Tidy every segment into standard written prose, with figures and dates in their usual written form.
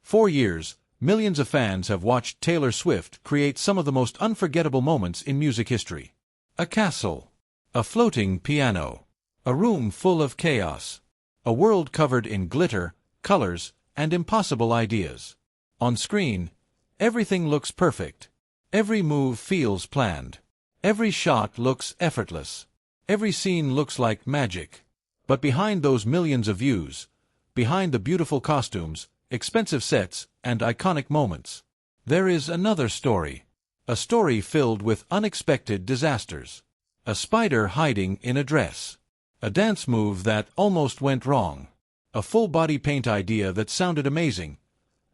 For years, millions of fans have watched Taylor Swift create some of the most unforgettable moments in music history. A castle. A floating piano. A room full of chaos. A world covered in glitter, colors, and impossible ideas. On screen, everything looks perfect. Every move feels planned. Every shot looks effortless. Every scene looks like magic. But behind those millions of views, behind the beautiful costumes, expensive sets, and iconic moments, there is another story. A story filled with unexpected disasters. A spider hiding in a dress. A dance move that almost went wrong. A full body paint idea that sounded amazing,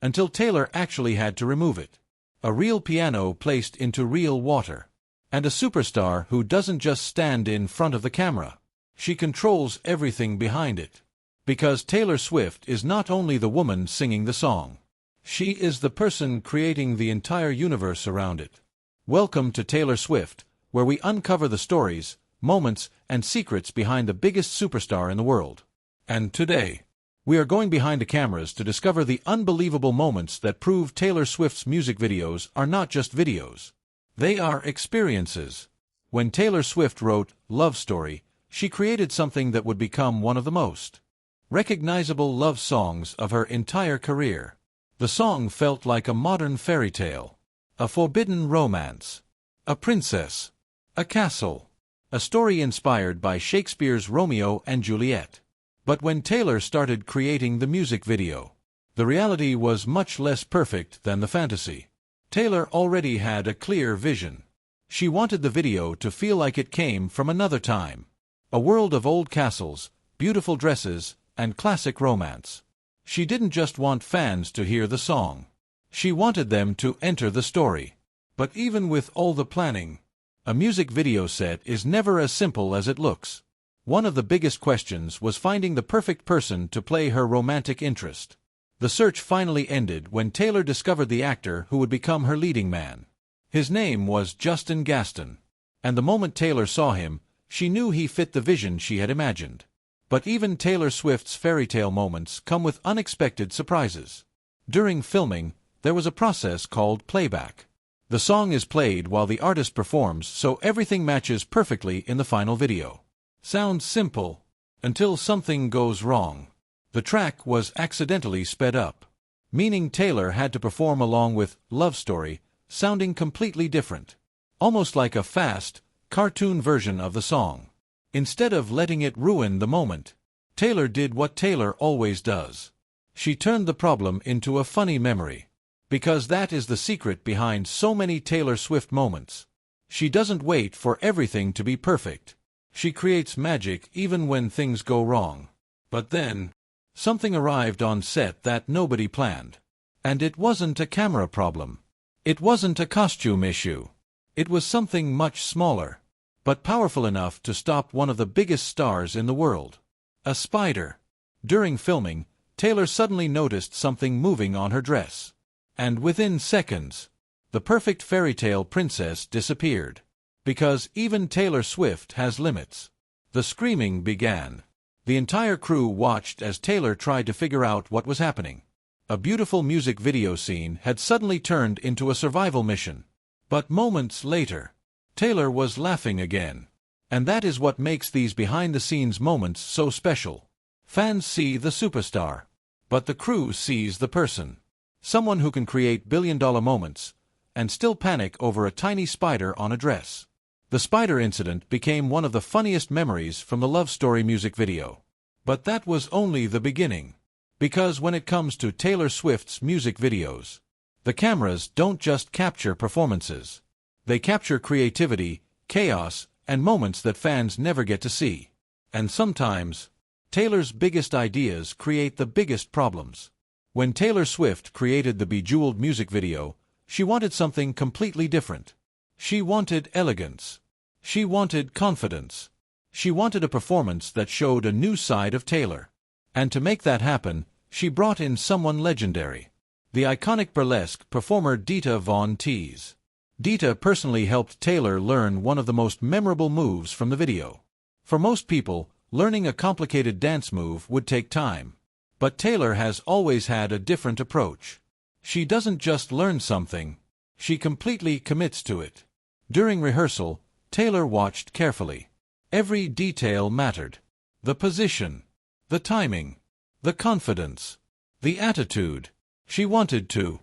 until Taylor actually had to remove it. A real piano placed into real water. And a superstar who doesn't just stand in front of the camera. She controls everything behind it. Because Taylor Swift is not only the woman singing the song. She is the person creating the entire universe around it. Welcome to Taylor Swift, where we uncover the stories, moments, and secrets behind the biggest superstar in the world. And today, we are going behind the cameras to discover the unbelievable moments that prove Taylor Swift's music videos are not just videos. They are experiences. When Taylor Swift wrote Love Story, she created something that would become one of the most recognizable love songs of her entire career. The song felt like a modern fairy tale, a forbidden romance, a princess, a castle, a story inspired by Shakespeare's Romeo and Juliet. But when Taylor started creating the music video, the reality was much less perfect than the fantasy. Taylor already had a clear vision. She wanted the video to feel like it came from another time. A world of old castles, beautiful dresses, and classic romance. She didn't just want fans to hear the song. She wanted them to enter the story. But even with all the planning, a music video set is never as simple as it looks. One of the biggest questions was finding the perfect person to play her romantic interest. The search finally ended when Taylor discovered the actor who would become her leading man. His name was Justin Gaston. And the moment Taylor saw him, she knew he fit the vision she had imagined. But even Taylor Swift's fairy tale moments come with unexpected surprises. During filming, there was a process called playback. The song is played while the artist performs, so everything matches perfectly in the final video. Sounds simple, until something goes wrong. The track was accidentally sped up, meaning Taylor had to perform along with Love Story, sounding completely different. Almost like a fast, cartoon version of the song. Instead of letting it ruin the moment, Taylor did what Taylor always does. She turned the problem into a funny memory. Because that is the secret behind so many Taylor Swift moments. She doesn't wait for everything to be perfect. She creates magic even when things go wrong. But then, something arrived on set that nobody planned. And it wasn't a camera problem. It wasn't a costume issue. It was something much smaller, but powerful enough to stop one of the biggest stars in the world. A spider. During filming, Taylor suddenly noticed something moving on her dress. And within seconds, the perfect fairy tale princess disappeared. Because even Taylor Swift has limits. The screaming began. The entire crew watched as Taylor tried to figure out what was happening. A beautiful music video scene had suddenly turned into a survival mission. But moments later, Taylor was laughing again. And that is what makes these behind-the-scenes moments so special. Fans see the superstar, but the crew sees the person. Someone who can create billion-dollar moments, and still panic over a tiny spider on a dress. The spider incident became one of the funniest memories from the Love Story music video. But that was only the beginning. Because when it comes to Taylor Swift's music videos, the cameras don't just capture performances. They capture creativity, chaos, and moments that fans never get to see. And sometimes, Taylor's biggest ideas create the biggest problems. When Taylor Swift created the Bejeweled music video, she wanted something completely different. She wanted elegance. She wanted confidence. She wanted a performance that showed a new side of Taylor. And to make that happen, she brought in someone legendary. The iconic burlesque performer Dita Von Teese. Dita personally helped Taylor learn one of the most memorable moves from the video. For most people, learning a complicated dance move would take time. But Taylor has always had a different approach. She doesn't just learn something, she completely commits to it. During rehearsal, Taylor watched carefully. Every detail mattered. The position, the timing, the confidence, the attitude. She wanted to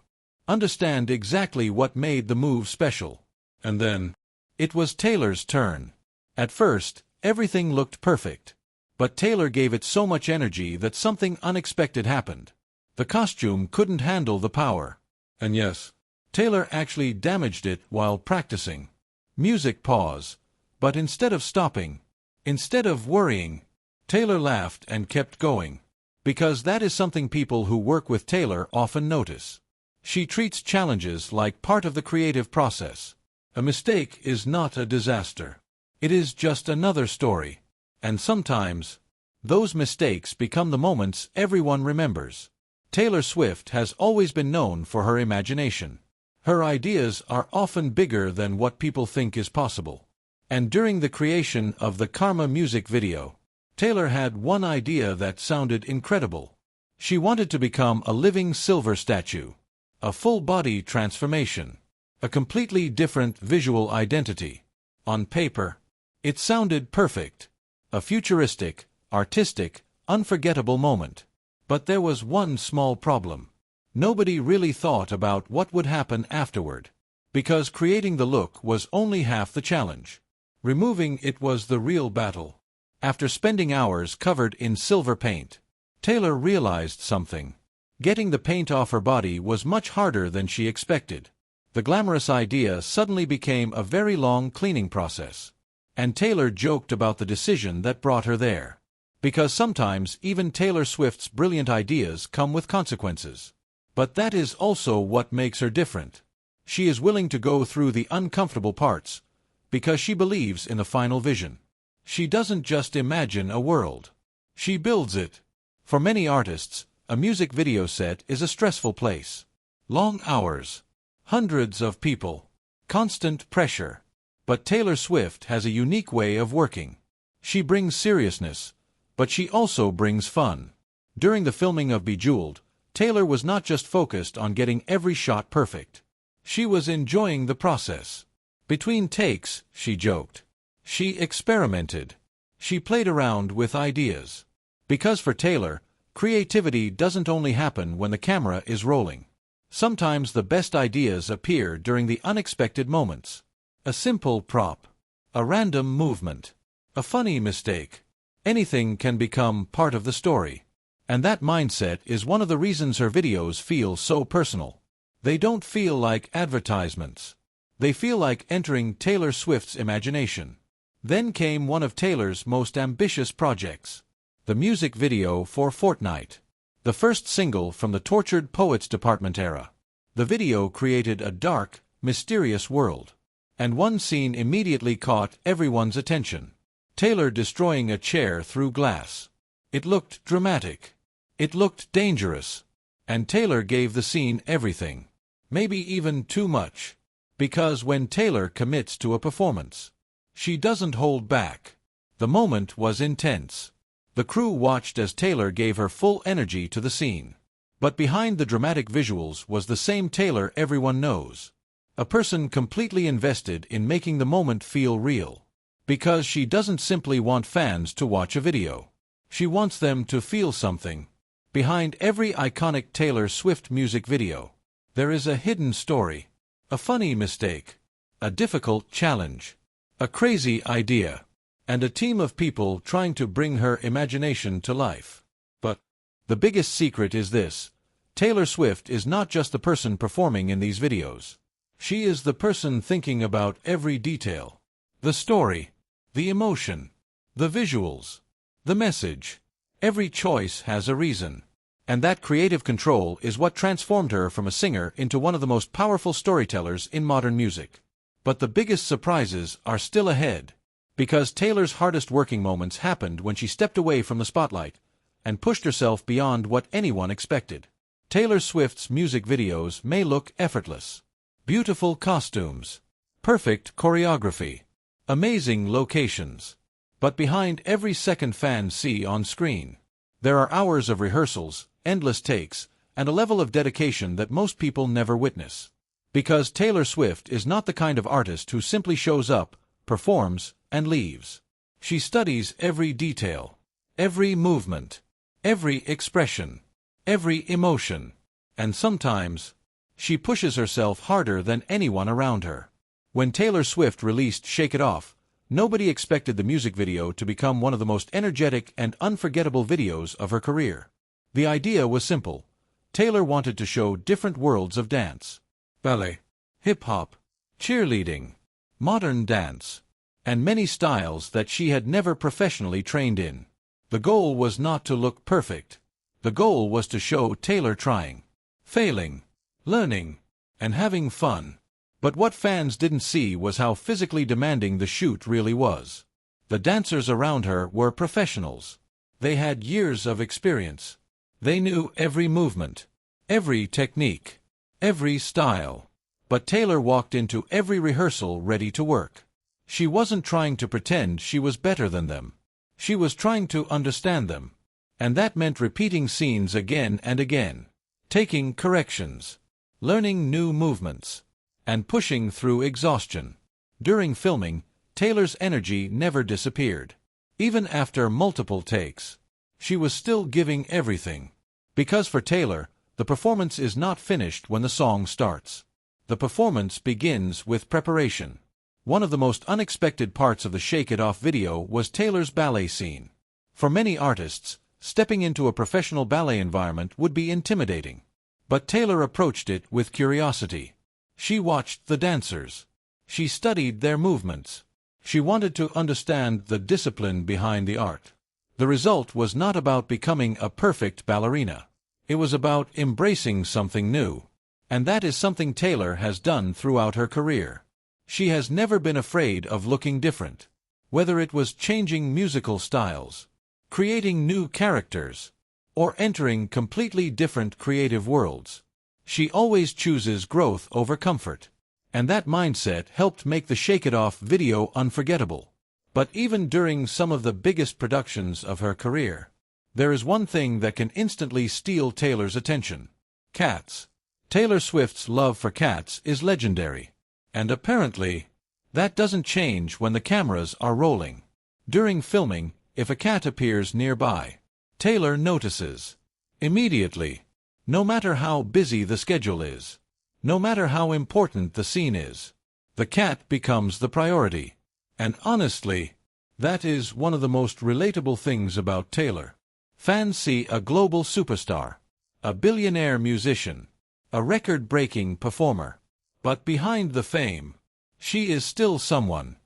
understand exactly what made the move special. And then, it was Taylor's turn. At first, everything looked perfect. But Taylor gave it so much energy that something unexpected happened. The costume couldn't handle the power. And yes, Taylor actually damaged it while practicing. Music pause, but instead of stopping, instead of worrying, Taylor laughed and kept going. Because that is something people who work with Taylor often notice. She treats challenges like part of the creative process. A mistake is not a disaster. It is just another story. And sometimes, those mistakes become the moments everyone remembers. Taylor Swift has always been known for her imagination. Her ideas are often bigger than what people think is possible. And during the creation of the Karma music video, Taylor had one idea that sounded incredible. She wanted to become a living silver statue, a full-body transformation, a completely different visual identity. On paper, it sounded perfect, a futuristic, artistic, unforgettable moment. But there was one small problem. Nobody really thought about what would happen afterward, because creating the look was only half the challenge. Removing it was the real battle. After spending hours covered in silver paint, Taylor realized something. Getting the paint off her body was much harder than she expected. The glamorous idea suddenly became a very long cleaning process. And Taylor joked about the decision that brought her there. Because sometimes even Taylor Swift's brilliant ideas come with consequences. But that is also what makes her different. She is willing to go through the uncomfortable parts, because she believes in the final vision. She doesn't just imagine a world. She builds it. For many artists, a music video set is a stressful place. Long hours, hundreds of people, constant pressure. But Taylor Swift has a unique way of working. She brings seriousness, but she also brings fun. During the filming of Bejeweled, Taylor was not just focused on getting every shot perfect. She was enjoying the process. Between takes, she joked. She experimented. She played around with ideas. Because for Taylor, creativity doesn't only happen when the camera is rolling. Sometimes the best ideas appear during the unexpected moments. A simple prop, a random movement, a funny mistake. Anything can become part of the story. And that mindset is one of the reasons her videos feel so personal. They don't feel like advertisements. They feel like entering Taylor Swift's imagination. Then came one of Taylor's most ambitious projects. The music video for Fortnight. The first single from the Tortured Poets Department era. The video created a dark, mysterious world. And one scene immediately caught everyone's attention. Taylor destroying a chair through glass. It looked dramatic. It looked dangerous. And Taylor gave the scene everything. Maybe even too much. Because when Taylor commits to a performance, she doesn't hold back. The moment was intense. The crew watched as Taylor gave her full energy to the scene. But behind the dramatic visuals was the same Taylor everyone knows. A person completely invested in making the moment feel real. Because she doesn't simply want fans to watch a video. She wants them to feel something. Behind every iconic Taylor Swift music video, there is a hidden story. A funny mistake. A difficult challenge. A crazy idea. And a team of people trying to bring her imagination to life. But the biggest secret is this. Taylor Swift is not just the person performing in these videos. She is the person thinking about every detail. The story. The emotion. The visuals. The message. Every choice has a reason. And that creative control is what transformed her from a singer into one of the most powerful storytellers in modern music. But the biggest surprises are still ahead. Because Taylor's hardest working moments happened when she stepped away from the spotlight and pushed herself beyond what anyone expected. Taylor Swift's music videos may look effortless. Beautiful costumes. Perfect choreography. Amazing locations. But behind every second fans see on screen, there are hours of rehearsals, endless takes, and a level of dedication that most people never witness. Because Taylor Swift is not the kind of artist who simply shows up, performs, and leaves. She studies every detail, every movement, every expression, every emotion, and sometimes, she pushes herself harder than anyone around her. When Taylor Swift released Shake It Off, nobody expected the music video to become one of the most energetic and unforgettable videos of her career. The idea was simple. Taylor wanted to show different worlds of dance. Ballet, hip-hop, cheerleading, modern dance, and many styles that she had never professionally trained in. The goal was not to look perfect. The goal was to show Taylor trying, failing, learning, and having fun. But what fans didn't see was how physically demanding the shoot really was. The dancers around her were professionals. They had years of experience. They knew every movement, every technique, every style. But Taylor walked into every rehearsal ready to work. She wasn't trying to pretend she was better than them. She was trying to understand them. And that meant repeating scenes again and again, taking corrections, learning new movements, and pushing through exhaustion. During filming, Taylor's energy never disappeared. Even after multiple takes, she was still giving everything. Because for Taylor, the performance is not finished when the song starts. The performance begins with preparation. One of the most unexpected parts of the Shake It Off video was Taylor's ballet scene. For many artists, stepping into a professional ballet environment would be intimidating. But Taylor approached it with curiosity. She watched the dancers. She studied their movements. She wanted to understand the discipline behind the art. The result was not about becoming a perfect ballerina. It was about embracing something new. And that is something Taylor has done throughout her career. She has never been afraid of looking different. Whether it was changing musical styles, creating new characters, or entering completely different creative worlds, she always chooses growth over comfort. And that mindset helped make the Shake It Off video unforgettable. But even during some of the biggest productions of her career, there is one thing that can instantly steal Taylor's attention: cats. Taylor Swift's love for cats is legendary. And apparently, that doesn't change when the cameras are rolling. During filming, if a cat appears nearby, Taylor notices immediately. No matter how busy the schedule is, no matter how important the scene is, the cat becomes the priority. And honestly, that is one of the most relatable things about Taylor. Fans see a global superstar, a billionaire musician, a record-breaking performer. But behind the fame, she is still someone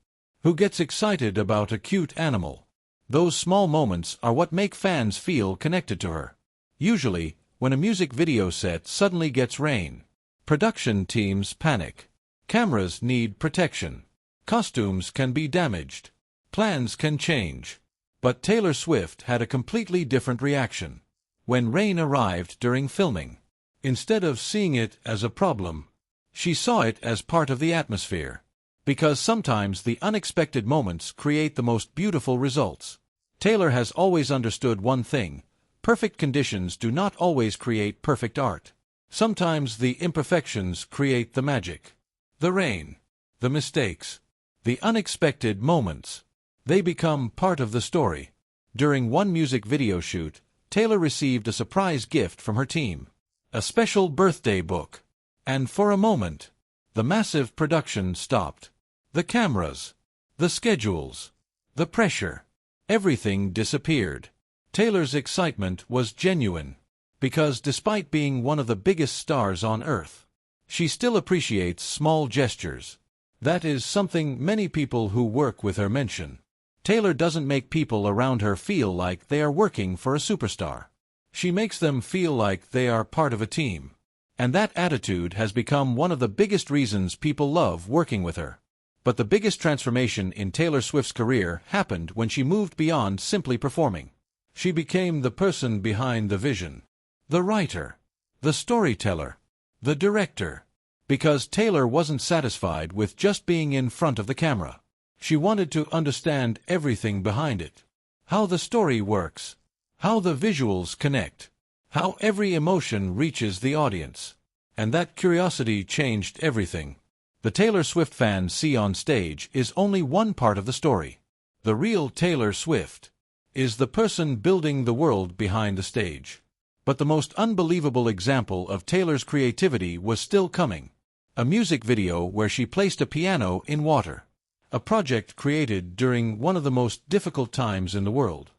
who gets excited about a cute animal. Those small moments are what make fans feel connected to her. Usually, when a music video set suddenly gets rain, production teams panic. Cameras need protection. Costumes can be damaged. Plans can change. But Taylor Swift had a completely different reaction. When rain arrived during filming, instead of seeing it as a problem, she saw it as part of the atmosphere. Because sometimes the unexpected moments create the most beautiful results. Taylor has always understood one thing: perfect conditions do not always create perfect art. Sometimes the imperfections create the magic. The rain, the mistakes, the unexpected moments, they become part of the story. During one music video shoot, Taylor received a surprise gift from her team: a special birthday book. And for a moment, the massive production stopped. The cameras, the schedules, the pressure, everything disappeared. Taylor's excitement was genuine, because despite being one of the biggest stars on earth, she still appreciates small gestures. That is something many people who work with her mention. Taylor doesn't make people around her feel like they are working for a superstar. She makes them feel like they are part of a team. And that attitude has become one of the biggest reasons people love working with her. But the biggest transformation in Taylor Swift's career happened when she moved beyond simply performing. She became the person behind the vision, the writer, the storyteller, the director. Because Taylor wasn't satisfied with just being in front of the camera. She wanted to understand everything behind it. How the story works, how the visuals connect, how every emotion reaches the audience. And that curiosity changed everything. The Taylor Swift fans see on stage is only one part of the story. The real Taylor Swift is the person building the world behind the stage. But the most unbelievable example of Taylor's creativity was still coming. A music video where she placed a piano in water. A project created during one of the most difficult times in the world.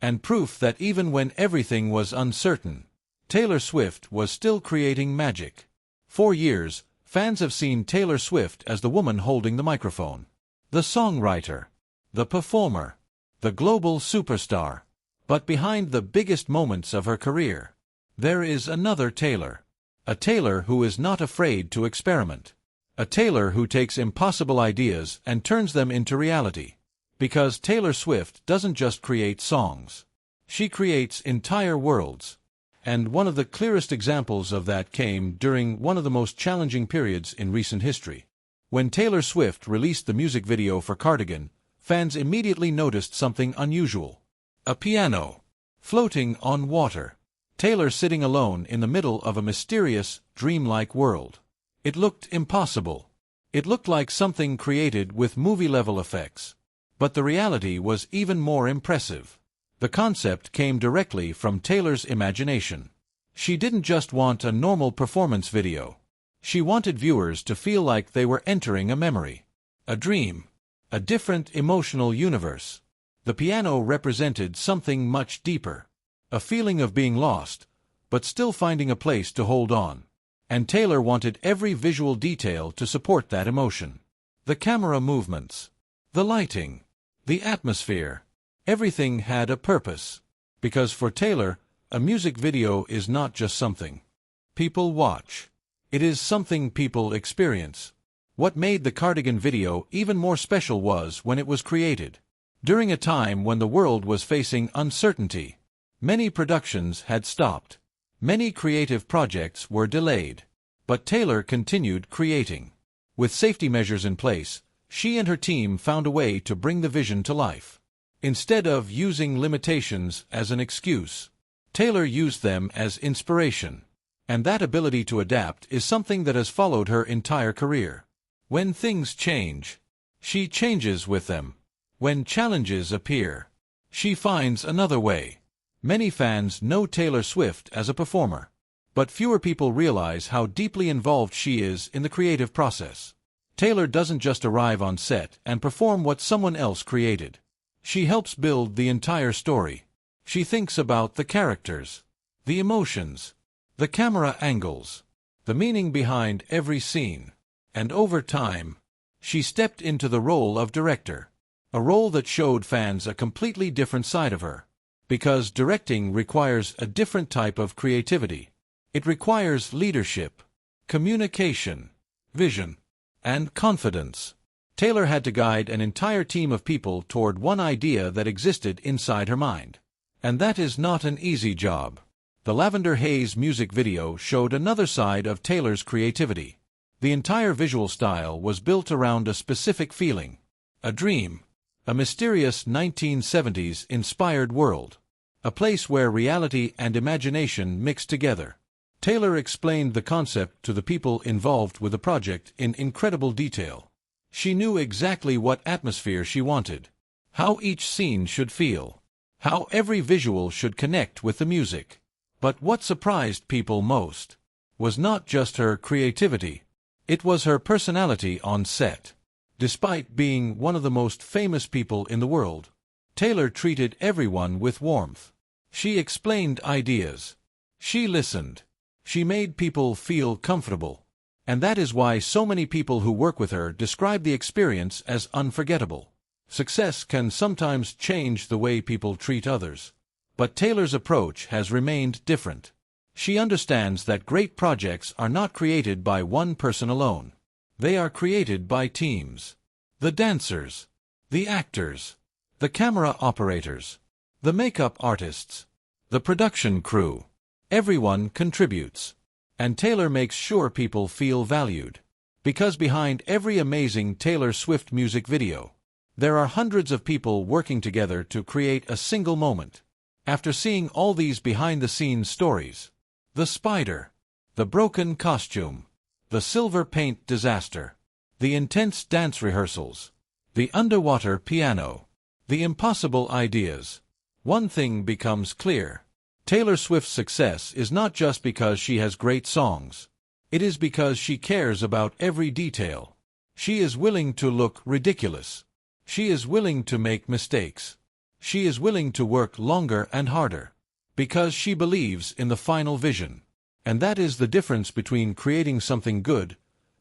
And proof that even when everything was uncertain, Taylor Swift was still creating magic. For years, fans have seen Taylor Swift as the woman holding the microphone. The songwriter. The performer. The global superstar. But behind the biggest moments of her career, there is another Taylor. A Taylor who is not afraid to experiment. A Taylor who takes impossible ideas and turns them into reality. Because Taylor Swift doesn't just create songs. She creates entire worlds. And one of the clearest examples of that came during one of the most challenging periods in recent history. When Taylor Swift released the music video for Cardigan, fans immediately noticed something unusual. A piano. Floating on water. Taylor sitting alone in the middle of a mysterious, dreamlike world. It looked impossible. It looked like something created with movie-level effects. But the reality was even more impressive. The concept came directly from Taylor's imagination. She didn't just want a normal performance video. She wanted viewers to feel like they were entering a memory. A dream. A different emotional universe. The piano represented something much deeper. A feeling of being lost, but still finding a place to hold on. And Taylor wanted every visual detail to support that emotion. The camera movements. The lighting. The atmosphere. Everything had a purpose. Because for Taylor, a music video is not just something people watch. It is something people experience. What made the Cardigan video even more special was when it was created. During a time when the world was facing uncertainty. Many productions had stopped. Many creative projects were delayed. But Taylor continued creating. With safety measures in place, she and her team found a way to bring the vision to life. Instead of using limitations as an excuse, Taylor used them as inspiration. And that ability to adapt is something that has followed her entire career. When things change, she changes with them. When challenges appear, she finds another way. Many fans know Taylor Swift as a performer. But fewer people realize how deeply involved she is in the creative process. Taylor doesn't just arrive on set and perform what someone else created. She helps build the entire story. She thinks about the characters, the emotions, the camera angles, the meaning behind every scene. And over time, she stepped into the role of director. A role that showed fans a completely different side of her. Because directing requires a different type of creativity. It requires leadership, communication, vision, and confidence. Taylor had to guide an entire team of people toward one idea that existed inside her mind. And that is not an easy job. The Lavender Haze music video showed another side of Taylor's creativity. The entire visual style was built around a specific feeling. A dream. A mysterious 1970s-inspired world. A place where reality and imagination mixed together. Taylor explained the concept to the people involved with the project in incredible detail. She knew exactly what atmosphere she wanted. How each scene should feel. How every visual should connect with the music. But what surprised people most was not just her creativity. It was her personality on set. Despite being one of the most famous people in the world, Taylor treated everyone with warmth. She explained ideas. She listened. She made people feel comfortable. And that is why so many people who work with her describe the experience as unforgettable. Success can sometimes change the way people treat others. But Taylor's approach has remained different. She understands that great projects are not created by one person alone. They are created by teams. The dancers, the actors, the camera operators, the makeup artists, the production crew. Everyone contributes. And Taylor makes sure people feel valued. Because behind every amazing Taylor Swift music video, there are hundreds of people working together to create a single moment. After seeing all these behind-the-scenes stories, The spider. The broken costume. The silver paint disaster. The intense dance rehearsals. The underwater piano. The impossible ideas. One thing becomes clear. Taylor Swift's success is not just because she has great songs. It is because she cares about every detail. She is willing to look ridiculous. She is willing to make mistakes. She is willing to work longer and harder. Because she believes in the final vision. And that is the difference between creating something good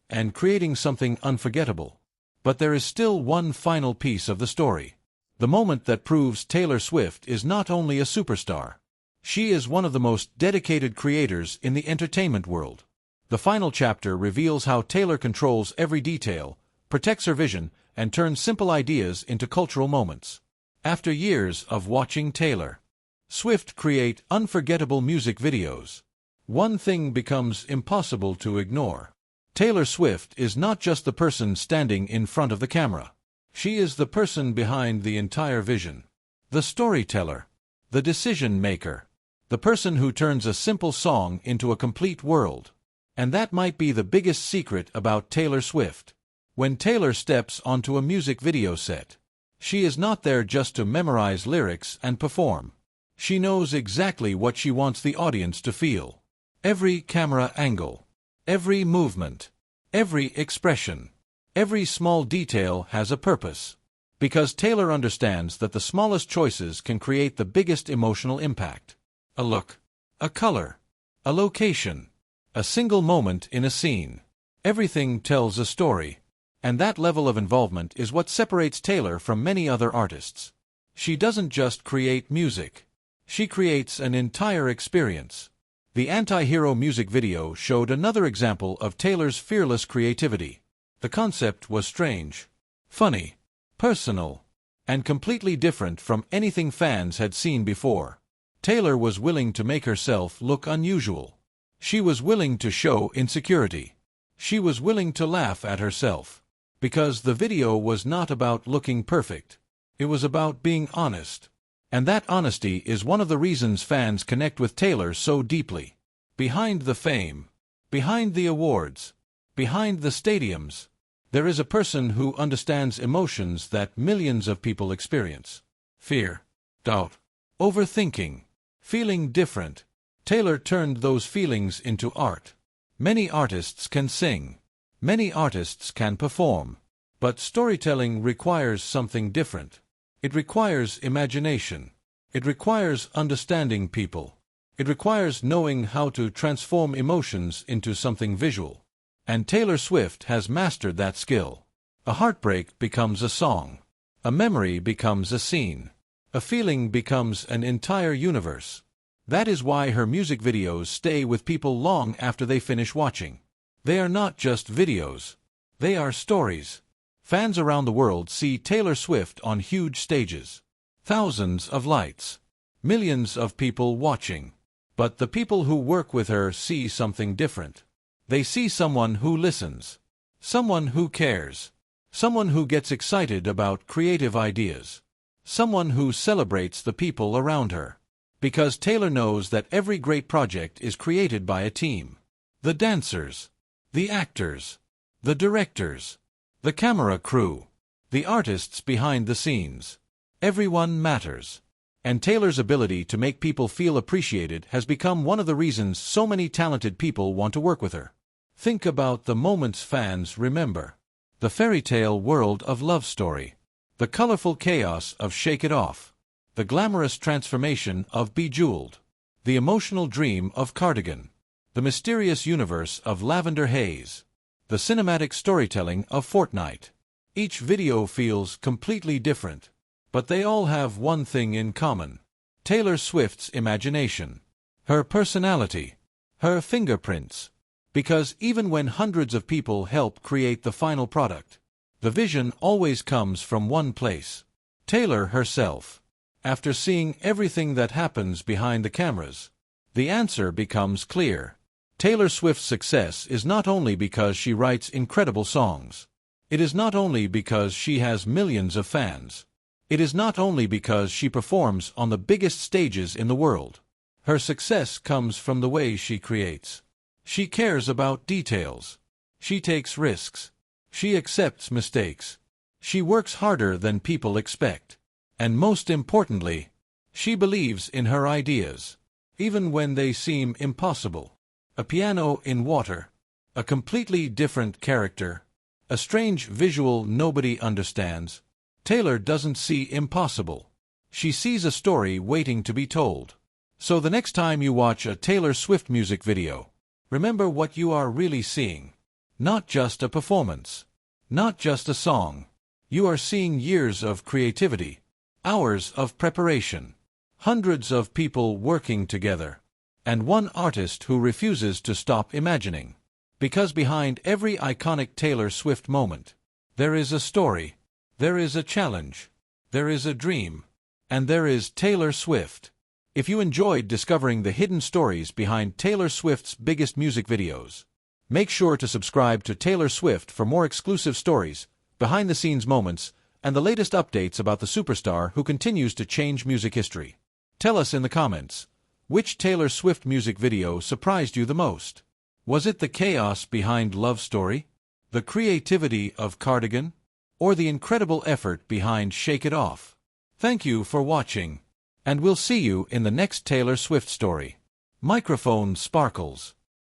and creating something unforgettable. But there is still one final piece of the story. The moment that proves Taylor Swift is not only a superstar. She is one of the most dedicated creators in the entertainment world. The final chapter reveals how Taylor controls every detail, protects her vision, and turns simple ideas into cultural moments. After years of watching Taylor Swift create unforgettable music videos, one thing becomes impossible to ignore. Taylor Swift is not just the person standing in front of the camera. She is the person behind the entire vision. The storyteller. The decision maker. The person who turns a simple song into a complete world. And that might be the biggest secret about Taylor Swift. When Taylor steps onto a music video set, she is not there just to memorize lyrics and perform. She knows exactly what she wants the audience to feel. Every camera angle, every movement, every expression, every small detail has a purpose. Because Taylor understands that the smallest choices can create the biggest emotional impact. A look, a color, a location, a single moment in a scene. Everything tells a story. And that level of involvement is what separates Taylor from many other artists. She doesn't just create music. She creates an entire experience. The Anti-Hero music video showed another example of Taylor's fearless creativity. The concept was strange, funny, personal, and completely different from anything fans had seen before. Taylor was willing to make herself look unusual. She was willing to show insecurity. She was willing to laugh at herself. Because the video was not about looking perfect. It was about being honest. And that honesty is one of the reasons fans connect with Taylor so deeply. Behind the fame, behind the awards, behind the stadiums, there is a person who understands emotions that millions of people experience. Fear, doubt, overthinking, feeling different. Taylor turned those feelings into art. Many artists can sing. Many artists can perform. But storytelling requires something different. It requires imagination. It requires understanding people. It requires knowing how to transform emotions into something visual. And Taylor Swift has mastered that skill. A heartbreak becomes a song. A memory becomes a scene. A feeling becomes an entire universe. That is why her music videos stay with people long after they finish watching. They are not just videos. They are stories. Fans around the world see Taylor Swift on huge stages. Thousands of lights. Millions of people watching. But the people who work with her see something different. They see someone who listens. Someone who cares. Someone who gets excited about creative ideas. Someone who celebrates the people around her. Because Taylor knows that every great project is created by a team. The dancers. The actors. The directors. The camera crew. The artists behind the scenes. Everyone matters. And Taylor's ability to make people feel appreciated has become one of the reasons so many talented people want to work with her. Think about the moments fans remember. The fairytale world of Love Story. The colorful chaos of Shake It Off. The glamorous transformation of Bejeweled. The emotional dream of Cardigan. The mysterious universe of Lavender Haze. The cinematic storytelling of Fortnight. Each video feels completely different. But they all have one thing in common. Taylor Swift's imagination. Her personality. Her fingerprints. Because even when hundreds of people help create the final product, the vision always comes from one place. Taylor herself. After seeing everything that happens behind the cameras, the answer becomes clear. Taylor Swift's success is not only because she writes incredible songs. It is not only because she has millions of fans. It is not only because she performs on the biggest stages in the world. Her success comes from the way she creates. She cares about details. She takes risks. She accepts mistakes. She works harder than people expect. And most importantly, she believes in her ideas, even when they seem impossible. A piano in water. A completely different character. A strange visual nobody understands. Taylor doesn't see impossible. She sees a story waiting to be told. So the next time you watch a Taylor Swift music video, remember what you are really seeing. Not just a performance. Not just a song. You are seeing years of creativity. Hours of preparation. Hundreds of people working together. And one artist who refuses to stop imagining. Because behind every iconic Taylor Swift moment, there is a story, there is a challenge, there is a dream, and there is Taylor Swift. If you enjoyed discovering the hidden stories behind Taylor Swift's biggest music videos, make sure to subscribe to Taylor Swift for more exclusive stories, behind-the-scenes moments, and the latest updates about the superstar who continues to change music history. Tell us in the comments, which Taylor Swift music video surprised you the most? Was it the chaos behind Love Story, the creativity of Cardigan, or the incredible effort behind Shake It Off? Thank you for watching, and we'll see you in the next Taylor Swift story. Microphone sparkles.